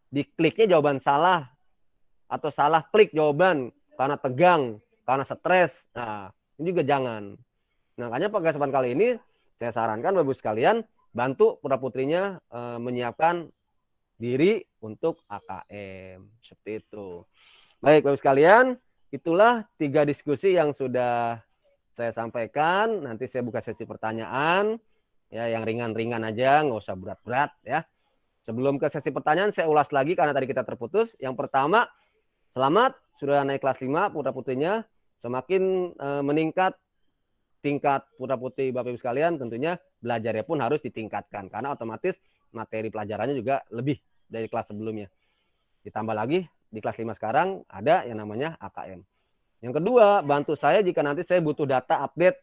dikliknya jawaban salah atau salah klik jawaban karena tegang, karena stres. Nah, ini juga jangan. Nah, makanya pada kesempatan kali ini saya sarankan Bapak Ibu sekalian bantu putra-putrinya menyiapkan diri untuk AKM. Seperti itu. Baik Bapak Ibu sekalian, itulah 3 diskusi yang sudah saya sampaikan. Nanti saya buka sesi pertanyaan. Ya, yang ringan-ringan aja, nggak usah berat-berat ya. Sebelum ke sesi pertanyaan, saya ulas lagi karena tadi kita terputus. Yang pertama, selamat sudah naik kelas 5 putra-putrinya. Semakin meningkat tingkat putra-putri Bapak Ibu sekalian, tentunya belajarnya pun harus ditingkatkan. Karena otomatis materi pelajarannya juga lebih dari kelas sebelumnya. Ditambah lagi, di kelas 5 sekarang ada yang namanya AKM. Yang kedua, bantu saya jika nanti saya butuh data update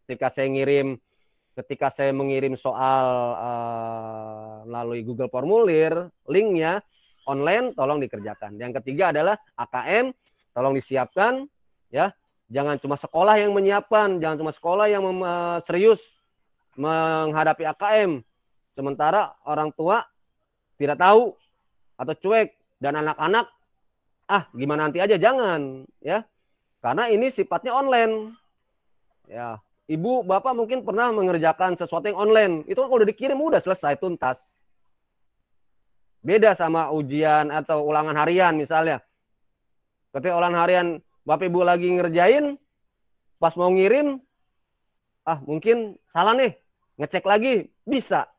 ketika saya mengirim soal melalui Google Formulir, linknya online tolong dikerjakan. Yang ketiga adalah AKM, tolong disiapkan ya. Jangan cuma sekolah yang menyiapkan, jangan cuma sekolah yang serius menghadapi AKM. Sementara orang tua tidak tahu atau cuek dan anak-anak gimana nanti aja, jangan ya. Karena ini sifatnya online. Ya, Ibu, Bapak mungkin pernah mengerjakan sesuatu yang online. Itu kalau udah dikirim udah selesai tuntas. Beda sama ujian atau ulangan harian misalnya. Ketika ulangan harian Bapak Ibu lagi ngerjain, pas mau ngirim, mungkin salah nih, ngecek lagi, bisa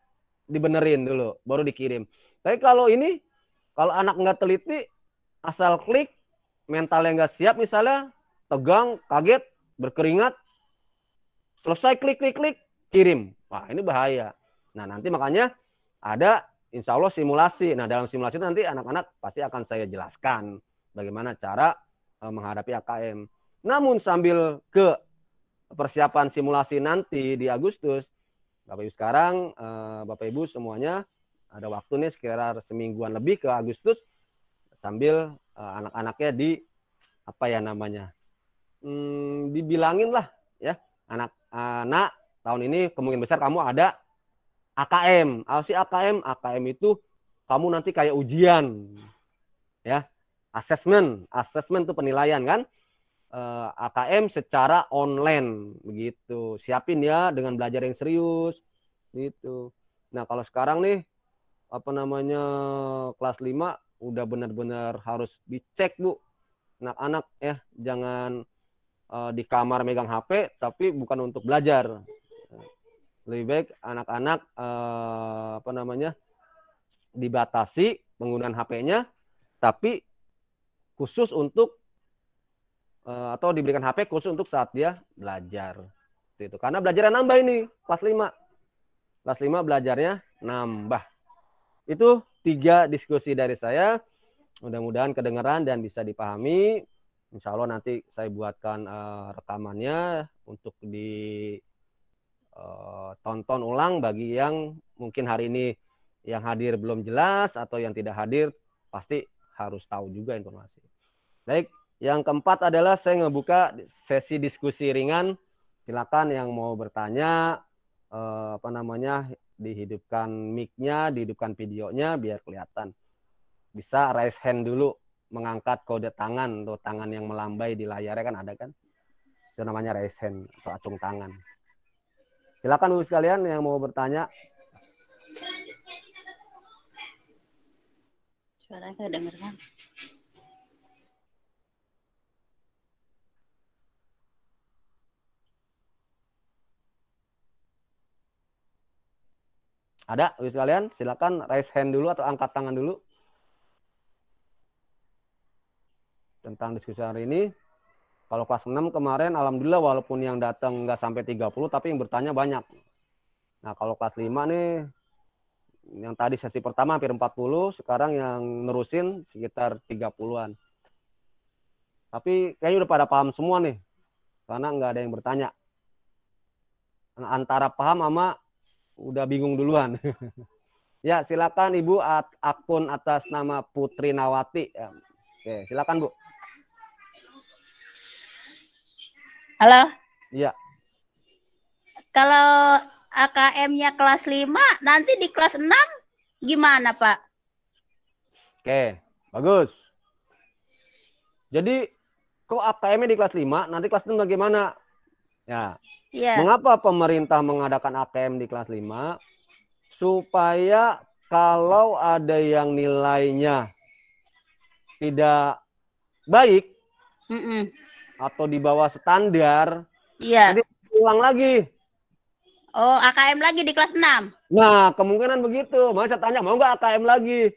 dibenerin dulu, baru dikirim. Tapi kalau ini, kalau anak nggak teliti, asal klik, mentalnya nggak siap misalnya, tegang, kaget, berkeringat, selesai klik, kirim. Wah, ini bahaya. Nah, nanti makanya ada insya Allah simulasi. Nah, dalam simulasi nanti anak-anak pasti akan saya jelaskan bagaimana cara menghadapi AKM. Namun sambil ke persiapan simulasi nanti di Agustus, Bapak Ibu sekarang, Bapak Ibu semuanya ada waktu nih sekitar semingguan lebih ke Agustus sambil anak-anaknya dibilangin lah ya, anak-anak tahun ini kemungkinan besar kamu ada AKM. Apa sih AKM? AKM itu kamu nanti kayak ujian ya. Assessment itu penilaian kan, AKM secara online begitu. Siapin ya dengan belajar yang serius gitu. Nah, kalau sekarang nih kelas 5 udah benar-benar harus dicek Bu. Anak-anak ya, jangan di kamar megang HP tapi bukan untuk belajar. Lebih baik anak-anak dibatasi penggunaan HP-nya tapi khusus untuk atau diberikan HP khusus untuk saat dia belajar. Itu karena belajarnya nambah ini kelas 5. Kelas 5 belajarnya nambah. Itu 3 diskusi dari saya. Mudah-mudahan kedengaran dan bisa dipahami. Insya Allah nanti saya buatkan rekamannya untuk ditonton ulang bagi yang mungkin hari ini yang hadir belum jelas atau yang tidak hadir pasti harus tahu juga informasi. Baik, yang keempat adalah saya ngebuka sesi diskusi ringan. Silakan yang mau bertanya dihidupkan mic-nya, dihidupkan videonya biar kelihatan. Bisa raise hand dulu, mengangkat kode tangan atau tangan yang melambai di layarnya kan ada kan? Itu namanya raise hand atau acung tangan. Silakan Bu sekalian yang mau bertanya. Suaranya kedengeran. Ada Bu sekalian? Silakan raise hand dulu atau angkat tangan dulu. Tentang diskusi hari ini. Kalau kelas 6 kemarin alhamdulillah walaupun yang datang nggak sampai 30 tapi yang bertanya banyak. Nah, kalau kelas 5 nih yang tadi sesi pertama hampir 40, sekarang yang nerusin sekitar 30-an. Tapi kayaknya udah pada paham semua nih. Karena nggak ada yang bertanya. Antara paham sama udah bingung duluan. Ya, silakan Ibu akun atas nama Putri Nawati. Oke, silakan Bu. Halo, Iya. kalau AKM-nya kelas 5, nanti di kelas 6 gimana, Pak? Oke, bagus. Jadi, kok AKM-nya di kelas 5, nanti kelas 6 bagaimana? Ya. Iya. Mengapa pemerintah mengadakan AKM di kelas 5? Supaya kalau ada yang nilainya tidak baik atau di bawah standar, Iya. nanti ulang lagi. Oh, AKM lagi di kelas 6. Nah, kemungkinan begitu. Makanya saya tanya, mau nggak AKM lagi?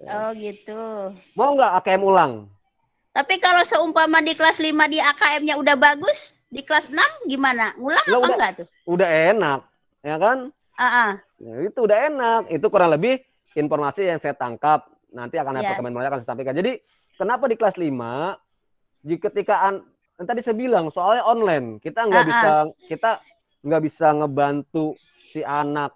Oh, gitu. Mau nggak AKM ulang? Tapi kalau seumpama di kelas 5 di AKM-nya udah bagus, di kelas 6 gimana? Ngulang Lah, apa enggak tuh? Udah enak, ya kan? Ya, itu udah enak. Itu kurang lebih informasi yang saya tangkap. Nanti akan ada perkembangan akan saya sampaikan. Jadi, kenapa di kelas 5? Ketika tadi saya bilang soalnya online, kita nggak bisa ngebantu si anak,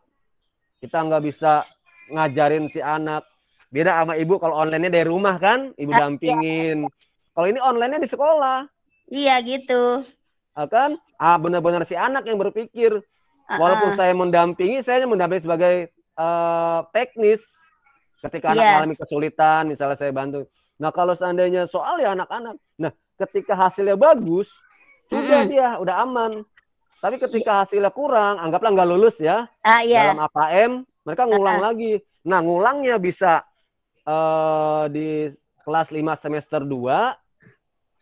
kita nggak bisa ngajarin si anak. Beda sama ibu kalau online-nya dari rumah kan, ibu dampingin. Kalau ini online-nya di sekolah. Iya gitu. Kan? Benar-benar si anak yang berpikir. Walaupun saya mendampingi sebagai teknis. Ketika anak mengalami kesulitan, misalnya saya bantu. Nah, kalau seandainya soal ya anak-anak. Nah, ketika hasilnya bagus, sudah dia udah aman. Tapi ketika hasilnya kurang, anggaplah nggak lulus ya. Dalam AKM, mereka ngulang lagi. Nah, ngulangnya bisa di kelas 5 semester 2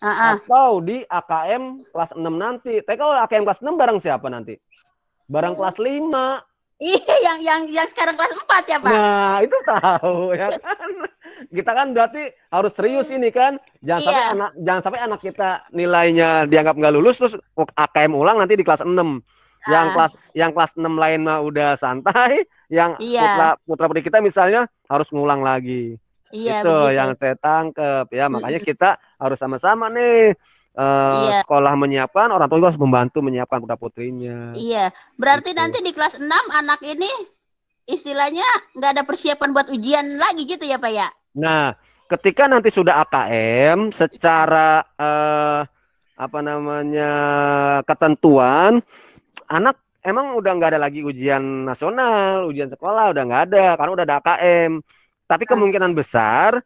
atau di AKM kelas 6 nanti. Tapi kalau AKM kelas 6 bareng siapa nanti? Bareng kelas 5. Iya, yang sekarang kelas 4 ya, Pak? Nah, itu tahu ya kan. Kita kan berarti harus serius ini kan. Jangan sampai anak kita nilainya dianggap nggak lulus terus AKM ulang nanti di kelas 6. Yang kelas 6 lain mah udah santai, yang putra-putri kita misalnya harus ngulang lagi. Iya, itu begitu. yang saya tangkep ya. Makanya kita harus sama-sama nih sekolah menyiapkan, orang tua juga harus membantu menyiapkan putra-putrinya. Iya, berarti nanti di kelas 6 anak ini istilahnya nggak ada persiapan buat ujian lagi gitu ya Pak ya? Nah, ketika nanti sudah AKM secara ketentuan, anak emang udah nggak ada lagi ujian nasional, ujian sekolah udah nggak ada karena udah ada AKM. Tapi kemungkinan besar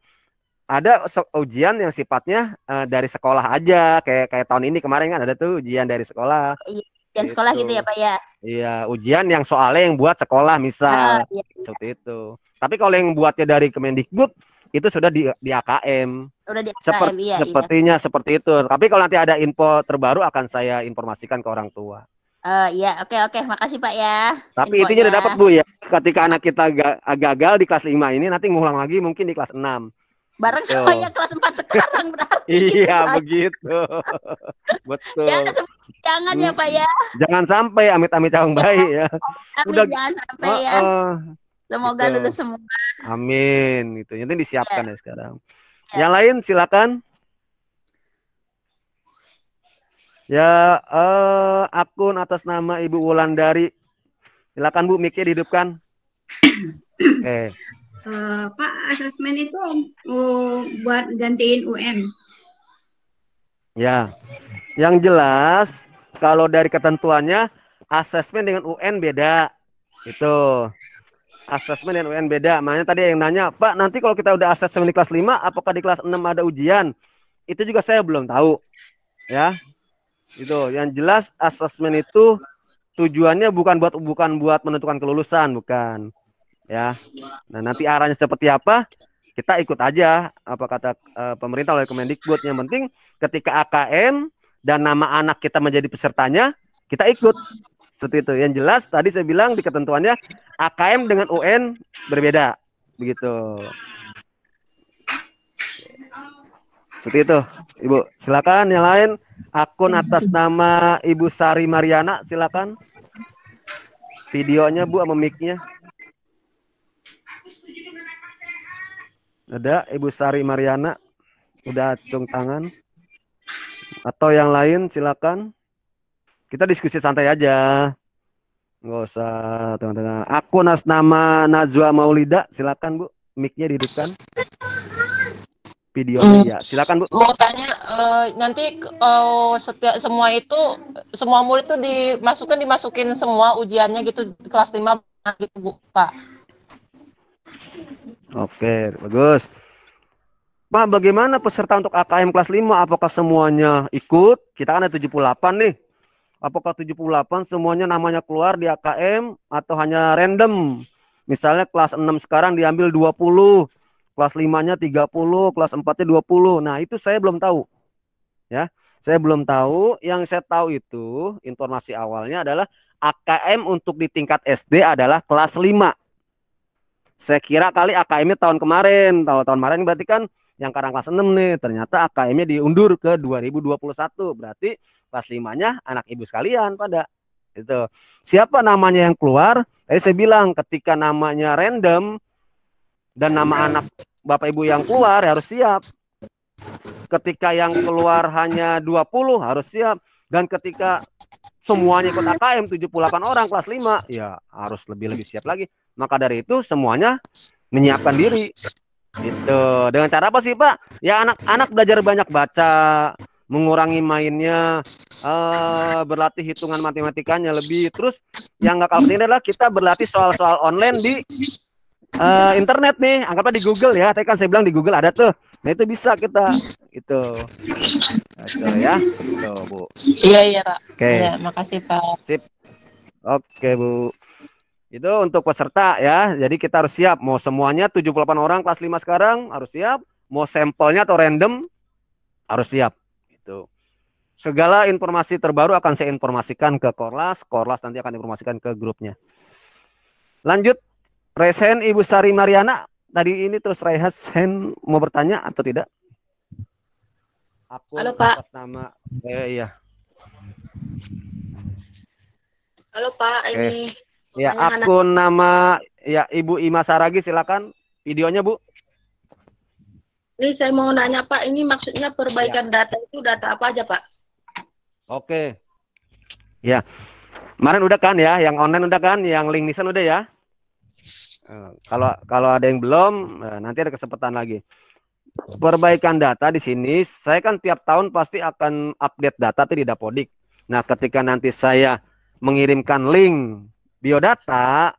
ada ujian yang sifatnya dari sekolah aja, kayak tahun ini kemarin kan ada tuh ujian dari sekolah. Iya, ujian sekolah gitu ya Pak ya? Iya, ujian yang soalnya yang buat sekolah misal, seperti itu. Tapi kalau yang buatnya dari Kemendikbud itu sudah di AKM. Udah di AKM, sepertinya seperti itu. Tapi kalau nanti ada info terbaru akan saya informasikan ke orang tua. Iya, oke, makasih Pak ya. Tapi intinya udah dapat Bu ya. Ketika anak kita gagal di kelas 5 ini nanti ngulang lagi mungkin di kelas 6. Bareng sama yang kelas 4 sekarang berarti. Iya, begitu. Betul. Jangan ya Pak ya. Jangan sampai amit-amit caung bayi ya. Jangan sampai ya. Semoga lulus semua. Amin. Itu nanti disiapkan ya sekarang. Yang lain silakan. Ya, akun atas nama Ibu Wulandari. Silakan Bu, mic-nya dihidupkan. Oke. Pak, asesmen itu buat gantiin UN. Ya, yang jelas kalau dari ketentuannya asesmen dengan UN beda. Itu. Asesmen dengan UN beda. Makanya tadi yang nanya, Pak, nanti kalau kita udah asesmen di kelas 5, apakah di kelas 6 ada ujian? Itu juga saya belum tahu. Ya. Itu. Yang jelas asesmen itu tujuannya bukan buat menentukan kelulusan, bukan. Ya. Nah, nanti arahnya seperti apa? Kita ikut aja apa kata pemerintah oleh Kemendikbud. Yang penting ketika AKM dan nama anak kita menjadi pesertanya, kita ikut. Seperti itu. Yang jelas tadi saya bilang di ketentuannya AKM dengan UN berbeda. Begitu. Seperti itu, Ibu. Silakan yang lain. Akun atas nama Ibu Sari Mariana, silakan. Videonya Bu sama mic-nya. Ada Ibu Sari Mariana. Udah acung tangan. Atau yang lain silakan. Kita diskusi santai aja. Nggak usah tengah-tengah. Akun atas nama Najwa Maulida, silakan Bu. Mic-nya dihidupkan. Videonya ya, silakan Bu. Mau tanya nanti setiap semua murid itu dimasukin semua ujiannya gitu di kelas 5 gitu Bu, Pak. Oke, bagus. Pak, bagaimana peserta untuk AKM kelas 5? Apakah semuanya ikut? Kita kan ada 78 nih. Apakah 78 semuanya namanya keluar di AKM atau hanya random? Misalnya kelas 6 sekarang diambil 20, kelas 5-nya 30, kelas 4-nya 20. Nah, itu saya belum tahu. Ya, saya belum tahu. Yang saya tahu itu informasi awalnya adalah AKM untuk di tingkat SD adalah kelas 5. Saya kira kali AKM-nya tahun kemarin. Tahun kemarin berarti kan yang sekarang kelas 6 nih. Ternyata AKM-nya diundur ke 2021. Berarti kelas 5-nya anak ibu sekalian pada itu. Siapa namanya yang keluar? Tadi saya bilang ketika namanya random dan nama anak bapak ibu yang keluar harus siap. Ketika yang keluar hanya 20 harus siap. Dan ketika semuanya ikut AKM 78 orang kelas 5 ya harus lebih siap lagi. Maka dari itu semuanya menyiapkan diri. Itu dengan cara apa sih Pak? Ya anak-anak belajar banyak baca, mengurangi mainnya, berlatih hitungan matematikanya lebih. Terus yang nggak kalah penting adalah kita berlatih soal-soal online di internet nih. Anggaplah di Google ya. Tadi kan saya bilang di Google ada tuh. Nah itu bisa kita itu ya. Itu Bu. Iya Pak. Oke. Ya, makasih Pak. Sip. Oke Bu. Itu untuk peserta ya. Jadi kita harus siap. Mau semuanya 78 orang kelas 5 sekarang harus siap. Mau sampelnya atau random harus siap. Itu. Segala informasi terbaru akan saya informasikan ke Korlas. Korlas nanti akan informasikan ke grupnya. Lanjut. Resen Ibu Sari Mariana. Tadi ini terus Resen mau bertanya atau tidak? Aku Halo Pak. atas nama iya. Halo Pak, ini Ya, akun nama ya Ibu Ima Saragi, silakan videonya Bu. ini saya mau nanya Pak, ini maksudnya perbaikan data itu data apa aja Pak? Oke. Ya. Kemarin udah kan ya, yang online udah kan, yang link Nisan udah ya. Kalau ada yang belum, nanti ada kesempatan lagi. Perbaikan data di sini, saya kan tiap tahun pasti akan update data di Dapodik. Nah, ketika nanti saya mengirimkan link biodata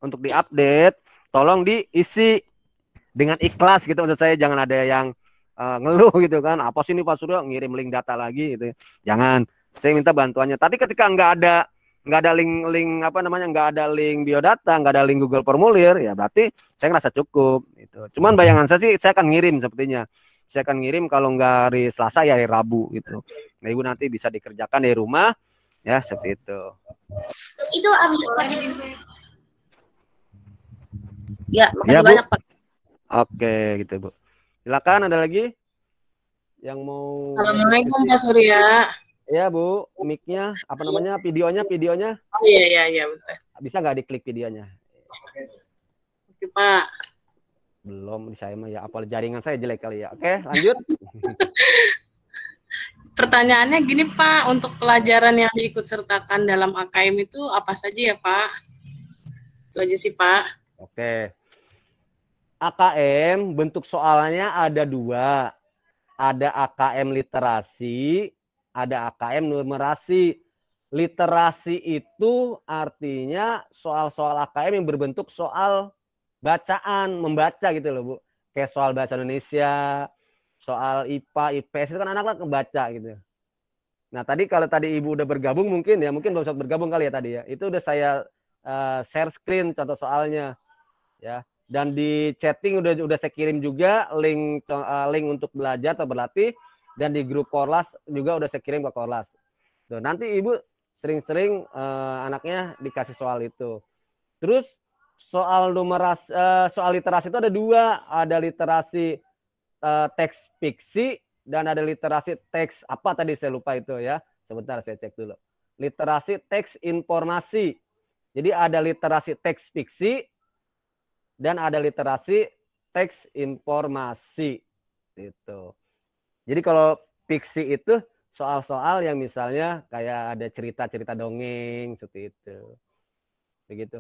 untuk diupdate, tolong diisi dengan ikhlas gitu. Maksud saya jangan ada yang ngeluh gitu kan. Apa sih ini Pak Suryo ngirim link data lagi gitu. Jangan. Saya minta bantuannya. Tapi ketika nggak ada link apa namanya, nggak ada link biodata, nggak ada link Google Formulir, ya berarti saya ngerasa cukup. Gitu. Cuman bayangan saya sih saya akan ngirim sepertinya. Saya akan ngirim kalau nggak hari Selasa ya hari Rabu gitu. Nah Ibu nanti bisa dikerjakan dari rumah ya seperti itu. Itu ya, makasih Ya, Bu. banyak Pak. Oke gitu Bu. Silakan ada lagi yang mau. Assalamualaikum Pak Surya. Ya Bu, mic-nya apa namanya, videonya. Oh iya bentar. Bisa nggak diklik videonya? Oke Pak. Belum di saya mah ya, apa jaringan saya jelek kali ya. Oke lanjut. Pertanyaannya gini Pak, untuk pelajaran yang diikut sertakan dalam AKM itu apa saja ya Pak? Itu aja sih Pak. Oke. AKM bentuk soalnya ada 2. Ada AKM literasi, ada AKM numerasi. literasi itu artinya soal-soal AKM yang berbentuk soal bacaan, membaca gitu loh Bu. Kayak soal bahasa Indonesia, soal IPA, IPS itu kan anak-anak ngebaca gitu. Nah tadi kalau tadi Ibu udah bergabung mungkin belum sempat bergabung kali ya tadi ya. Itu udah saya share screen contoh soalnya ya. Dan di chatting udah saya kirim juga link untuk belajar atau berlatih, dan di grup Korlas juga udah saya kirim ke Korlas. Tuh, nanti Ibu sering-sering anaknya dikasih soal itu. Terus soal numerasi, soal literasi itu ada dua, ada literasi teks fiksi dan ada literasi teks apa tadi saya lupa itu ya. Sebentar saya cek dulu. Literasi teks informasi. Jadi ada literasi teks fiksi dan ada literasi teks informasi gitu. Jadi kalau fiksi itu soal-soal yang misalnya kayak ada cerita-cerita dongeng seperti itu. Begitu.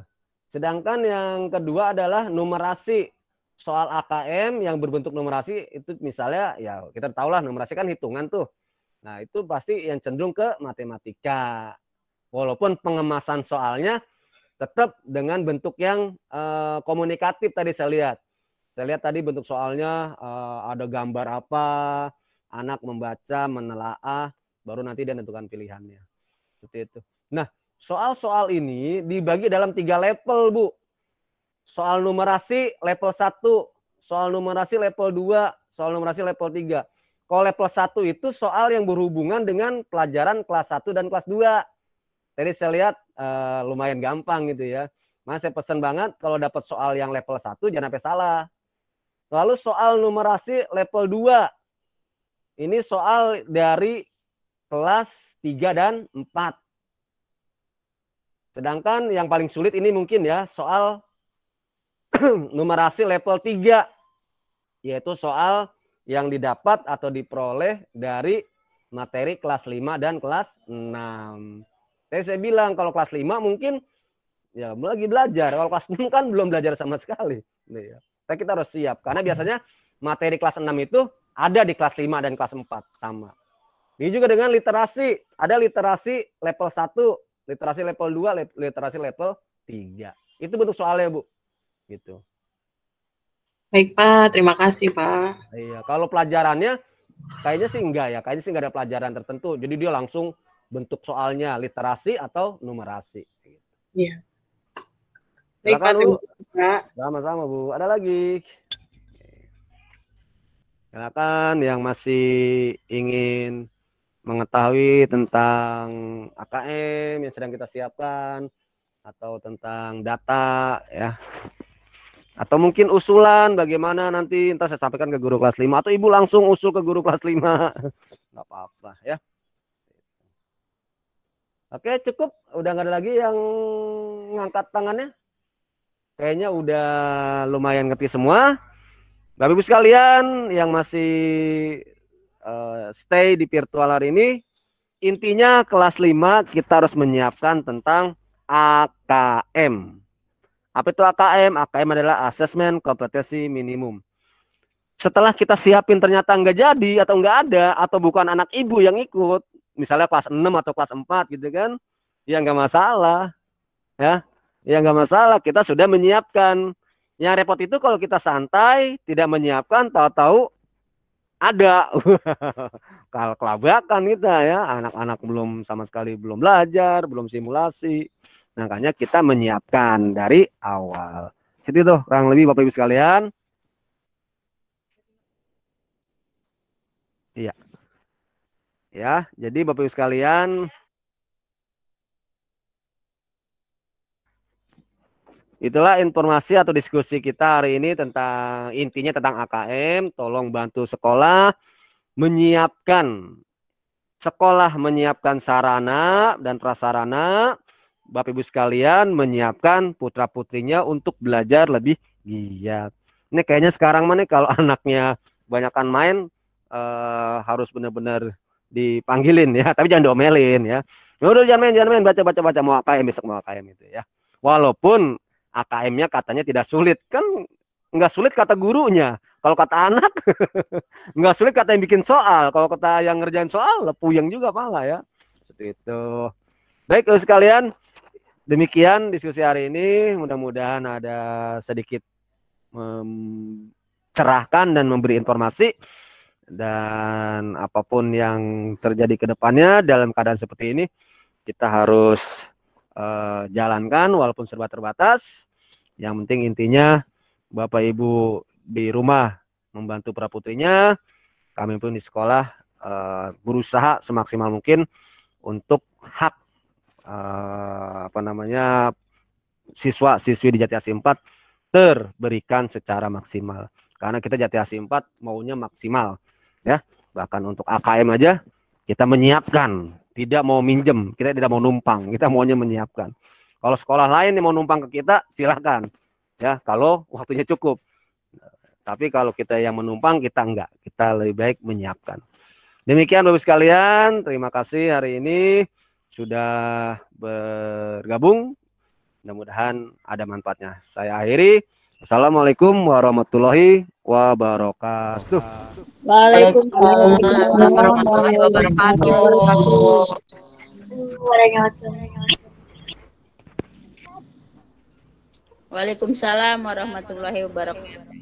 Sedangkan yang kedua adalah numerasi. Soal AKM yang berbentuk numerasi itu misalnya ya kita tahu lah numerasi kan hitungan tuh. Nah, itu pasti yang cenderung ke matematika. Walaupun pengemasan soalnya tetap dengan bentuk yang komunikatif tadi saya lihat. Saya lihat tadi bentuk soalnya ada gambar apa, anak membaca, menelaah, baru nanti dia menentukan pilihannya. Seperti itu. Nah, soal-soal ini dibagi dalam 3 level, Bu. Soal numerasi level 1, soal numerasi level 2, soal numerasi level 3. Kalau level 1 itu soal yang berhubungan dengan pelajaran kelas 1 dan kelas 2. Tadi saya lihat lumayan gampang gitu ya. Mas saya pesan banget kalau dapat soal yang level 1 jangan sampai salah. Lalu soal numerasi level 2. Ini soal dari kelas 3 dan 4. Sedangkan yang paling sulit ini mungkin ya soal numerasi level 3. Yaitu soal yang didapat atau diperoleh dari materi kelas 5 dan kelas 6. Tadi saya bilang kalau kelas 5 mungkin ya lagi belajar. Kalau kelas 6 kan belum belajar sama sekali. Tapi kita harus siap. Karena biasanya materi kelas 6 itu ada di kelas 5 dan kelas 4 sama. Ini juga dengan literasi. Ada literasi level 1, literasi level 2, literasi level 3. Itu bentuk soalnya, Bu. Gitu. Baik, Pak. Terima kasih, Pak. Iya, kalau pelajarannya kayaknya sih enggak ya. Kayaknya sih enggak ada pelajaran tertentu. Jadi dia langsung bentuk soalnya literasi atau numerasi. Iya. Baik, Pak. Terima kasih, Pak. Sama-sama, Bu. Ada lagi? Silakan yang masih ingin mengetahui tentang AKM yang sedang kita siapkan atau tentang data ya. Atau mungkin usulan bagaimana nanti entar saya sampaikan ke guru kelas 5 atau Ibu langsung usul ke guru kelas 5. Enggak apa-apa ya. Oke, cukup. Udah nggak ada lagi yang ngangkat tangannya. Kayaknya udah lumayan ngerti semua. Bapak Ibu sekalian yang masih stay di virtual hari ini, intinya kelas 5 kita harus menyiapkan tentang AKM. Apa itu AKM? AKM adalah Assessment Kompetensi Minimum. Setelah kita siapin ternyata nggak jadi atau nggak ada atau bukan anak ibu yang ikut, misalnya kelas 6 atau kelas 4 gitu kan, ya nggak masalah. Ya nggak masalah, kita sudah menyiapkan. Yang repot itu kalau kita santai, tidak menyiapkan, tahu-tahu ada. Kalau kelabakan kita ya, anak-anak belum sama sekali belum belajar, belum simulasi. Makanya kita menyiapkan dari awal. Seperti itu kurang lebih Bapak Ibu sekalian. Iya. Ya, jadi Bapak Ibu sekalian, itulah informasi atau diskusi kita hari ini tentang intinya tentang AKM. Tolong bantu sekolah menyiapkan sarana dan prasarana. Bapak Ibu sekalian menyiapkan putra-putrinya untuk belajar lebih giat. Ini kayaknya sekarang mana kalau anaknya banyakkan main harus benar-benar dipanggilin ya, tapi jangan diomelin ya. Udah jangan main, baca mau AKM besok mau AKM itu ya. Walaupun AKM-nya katanya tidak sulit, kan nggak sulit kata gurunya. Kalau kata anak nggak sulit kata yang bikin soal. Kalau kata yang ngerjain soal puyeng juga pala ya. Seperti itu. Baik, sekalian, demikian diskusi hari ini. Mudah-mudahan ada sedikit mencerahkan dan memberi informasi. Dan apapun yang terjadi ke depannya dalam keadaan seperti ini, kita harus jalankan walaupun serba terbatas. Yang penting intinya Bapak Ibu di rumah membantu praputrinya, kami pun di sekolah berusaha semaksimal mungkin untuk hak siswa-siswi di Jati Asih 4 terberikan secara maksimal. Karena kita Jati Asih 4 maunya maksimal, ya. Bahkan untuk AKM aja kita menyiapkan, tidak mau minjem, kita tidak mau numpang, kita maunya menyiapkan. Kalau sekolah lain yang mau numpang ke kita, silakan, ya. Kalau waktunya cukup. Tapi kalau kita yang menumpang, kita enggak. Kita lebih baik menyiapkan. Demikian Bapak sekalian, terima kasih hari ini sudah bergabung. Mudah-mudahan ada manfaatnya. Saya akhiri. Assalamualaikum warahmatullahi wabarakatuh. Waalaikumsalam warahmatullahi wabarakatuh. Waalaikumsalam warahmatullahi wabarakatuh.